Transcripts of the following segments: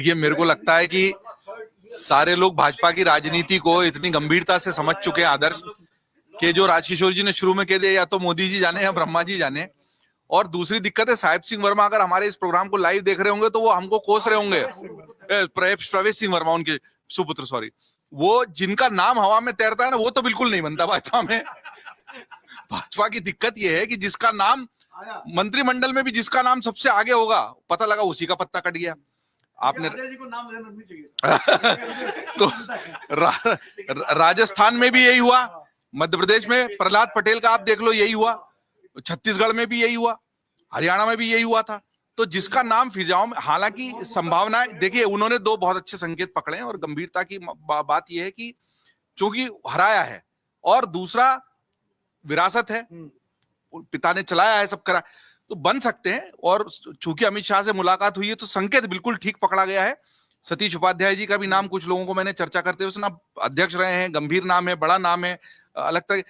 देखिए, मेरे को लगता है कि सारे लोग भाजपा की राजनीति को इतनी गंभीरता से समझ चुके हैं आदर्श, कि जो राजकिशोर जी ने शुरू में कह दिया या तो मोदी जी जाने या ब्रह्मा जी जाने। और दूसरी दिक्कत है, साहिब सिंह वर्मा अगर हमारे इस प्रोग्राम को लाइव देख रहे होंगे तो वो हमको कोस रहे होंगे। प्रवेश सिंह वर्मा उनके सुपुत्र, सॉरी, वो जिनका नाम हवा में तैरता है ना, वो तो बिल्कुल नहीं बनता भाजपा में। भाजपा की दिक्कत ये है कि जिसका नाम मंत्रिमंडल में भी जिसका नाम सबसे आगे होगा, पता लगा उसी का पत्ता कट गया। आपने तो राजस्थान में भी यही हुआ, मध्य प्रदेश में प्रहलाद पटेल का आप देख लो, यही हुआ, छत्तीसगढ़ में भी यही हुआ, हरियाणा में भी यही हुआ था। तो जिसका नाम फिजाओं में, हालांकि संभावनाएं, देखिए उन्होंने दो बहुत अच्छे संकेत पकड़े और गंभीरता की बात यह है कि चूंकि हराया है और दूसरा विरासत है, पिता ने चलाया है, सब करा, तो बन सकते हैं। और चूंकि अमित शाह से मुलाकात हुई है तो संकेत बिल्कुल ठीक पकड़ा गया है। सतीश उपाध्याय जी का भी नाम कुछ लोगों को मैंने चर्चा करते हुए सुना, अध्यक्ष रहे हैं, गंभीर नाम है, बड़ा नाम है, अलग तरह।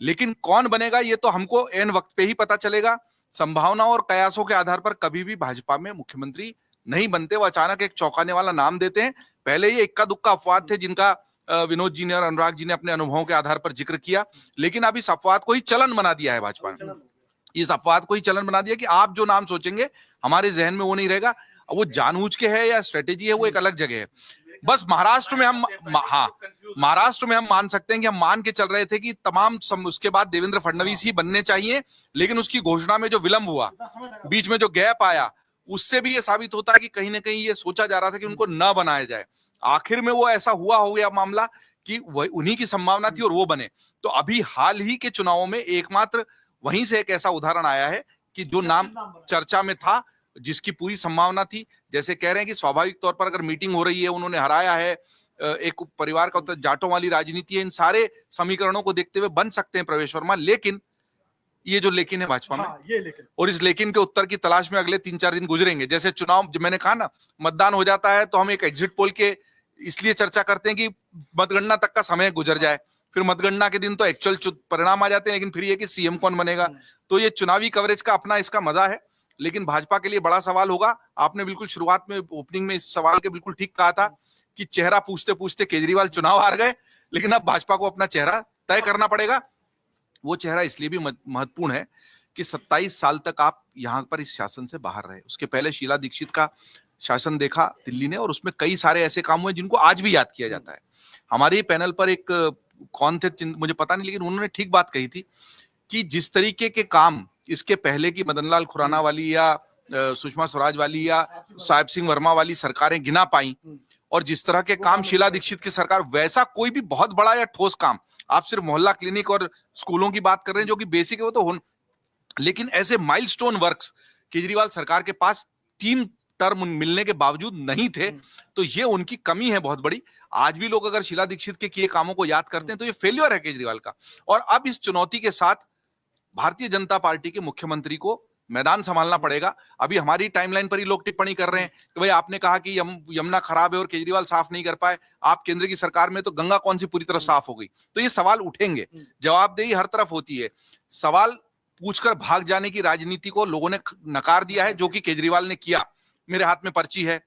लेकिन कौन बनेगा ये तो हमको एन वक्त पे ही पता चलेगा। संभावनाओं और कयासों के आधार पर कभी भी भाजपा में मुख्यमंत्री नहीं बनते, वो अचानक एक चौंकाने वाला नाम देते हैं। पहले ये इक्का दुक्का अपवाद थे जिनका विनोद जी ने और अनुराग जी ने अपने अनुभवों के आधार पर जिक्र किया, लेकिन अब इस अपवाद को ही चलन बना दिया है भाजपा ने। इस अपवाद को ही चलन बना दिया कि आप जो नाम सोचेंगे हमारे जहन में वो नहीं रहेगा। वो जानबूझ के है या स्ट्रेटेजी है, वो एक अलग जगह है। बस महाराष्ट्र में हम महाराष्ट्र में हम मान सकते हैं कि हम मान के चल रहे थे कि तमाम उसके बाद देवेंद्र फडणवीस ही बनने चाहिए, लेकिन उसकी घोषणा में जो विलंब हुआ, बीच में जो गैप आया, उससे भी ये साबित होता है कि कहीं ना कहीं ये सोचा जा रहा था कि उनको न बनाया जाए। आखिर में वो ऐसा हुआ हो गया मामला कि वही उन्हीं की संभावना थी और वो बने। तो अभी हाल ही के चुनावों में एकमात्र वहीं से एक ऐसा उदाहरण आया है कि जो नाम चर्चा में था, जिसकी पूरी संभावना थी, जैसे कह रहे हैं कि स्वाभाविक तौर पर अगर मीटिंग हो रही है, उन्होंने हराया है, एक परिवार का जाटों वाली राजनीति है, इन सारे समीकरणों को देखते हुए बन सकते हैं प्रवेश वर्मा। लेकिन ये जो लेकिन है भाजपा में, ये लेकिन, और इस लेकिन के उत्तर की तलाश में अगले 3-4 दिन गुजरेंगे। जैसे चुनाव, जब मैंने कहा ना, मतदान हो जाता है तो हम एक एग्जिट पोल के इसलिए चर्चा करते हैं कि मतगणना तक का समय गुजर जाए, फिर मतगणना के दिन तो एक्चुअल परिणाम आ जाते हैं, लेकिन फिर ये कि सीएम कौन बनेगा। तो ये चुनावी कवरेज का अपना इसका मजा है, लेकिन भाजपा के लिए बड़ा सवाल होगा। आपने बिल्कुल शुरुआत में ओपनिंग में इस सवाल के बिल्कुल ठीक कहा था कि चेहरा पूछते पूछते केजरीवाल चुनाव हार गए, लेकिन अब भाजपा को अपना चेहरा तय करना पड़ेगा। वो चेहरा इसलिए भी महत्वपूर्ण है कि 27 साल तक आप यहां पर इस शासन से बाहर रहे। उसके पहले शीला दीक्षित का शासन देखा दिल्ली ने, और उसमें कई सारे ऐसे काम हुए जिनको आज भी याद किया जाता है। हमारे पैनल पर एक कौन थे मुझे पता नहीं, लेकिन उन्होंने ठीक बात कही थी कि जिस तरीके के काम इसके पहले की मदनलाल खुराना वाली या सुषमा स्वराज वाली या साहिब सिंह वर्मा वाली सरकारें गिना पाई, और जिस तरह के काम शीला दीक्षित की सरकार, वैसा कोई भी बहुत बड़ा या ठोस काम, आप सिर्फ मोहल्ला क्लिनिक और स्कूलों की बात कर रहे हैं जो कि बेसिक है, वो तो हो, लेकिन ऐसे माइलस्टोन वर्क्स केजरीवाल सरकार के पास 3 टर्म मिलने के बावजूद नहीं थे। तो ये उनकी कमी है बहुत बड़ी। आज भी लोग अगर शीला दीक्षित के किए कामों को याद करते हैं तो ये फेल्योर है केजरीवाल का। और अब इस चुनौती के साथ भारतीय जनता पार्टी के मुख्यमंत्री को मैदान संभालना पड़ेगा। अभी हमारी टाइमलाइन पर ही लोग टिप्पणी कर रहे हैं कि भाई आपने कहा कि यमुना खराब है और केजरीवाल साफ नहीं कर पाए, आप केंद्र की सरकार में तो गंगा कौन सी पूरी तरह साफ हो गई। तो ये सवाल उठेंगे, जवाबदेही हर तरफ होती है। सवाल पूछकर भाग जाने की राजनीति को लोगों ने नकार दिया है, जो कि केजरीवाल ने किया। मेरे हाथ में पर्ची है,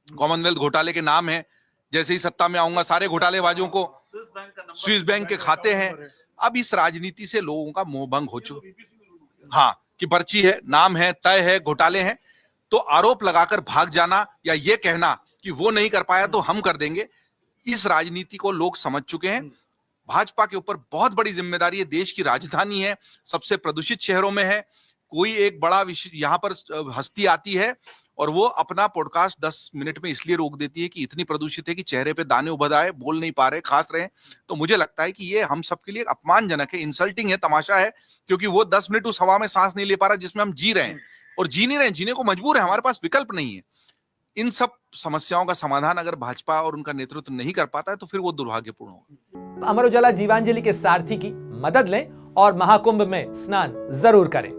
कॉमनवेल्थ घोटाले के नाम है, जैसे ही सत्ता में आऊंगा सारे घोटालेबाजों को स्विस बैंक के खाते हैं। अब इस राजनीति से लोगों का मोह भंग हो चुका, हाँ, कि पर्ची है, नाम है, तय है, घोटाले हैं। तो आरोप लगाकर भाग जाना या ये कहना कि वो नहीं कर पाया तो हम कर देंगे, इस राजनीति को लोग समझ चुके हैं। भाजपा के ऊपर बहुत बड़ी जिम्मेदारी है। देश की राजधानी है, सबसे प्रदूषित शहरों में है। कोई एक बड़ा विषय यहां पर हस्ती आती है और वो अपना पॉडकास्ट 10 मिनट में इसलिए रोक देती है कि इतनी प्रदूषित है कि चेहरे पे दाने उभर आए, बोल नहीं पा रहे, खांस रहे हैं। तो मुझे लगता है कि ये हम सबके लिए अपमानजनक है, इंसल्टिंग है, तमाशा है, क्योंकि वो 10 मिनट उस हवा में सांस नहीं ले पा रहा जिसमें हम जी रहे हैं, और जी नहीं रहे, जीने को मजबूर है, हमारे पास विकल्प नहीं है। इन सब समस्याओं का समाधान अगर भाजपा और उनका नेतृत्व नहीं कर पाता है तो फिर वो दुर्भाग्यपूर्ण होगा। अमर उजाला जीवांजलि के सारथी की मदद लें और महाकुंभ में स्नान जरूर करें।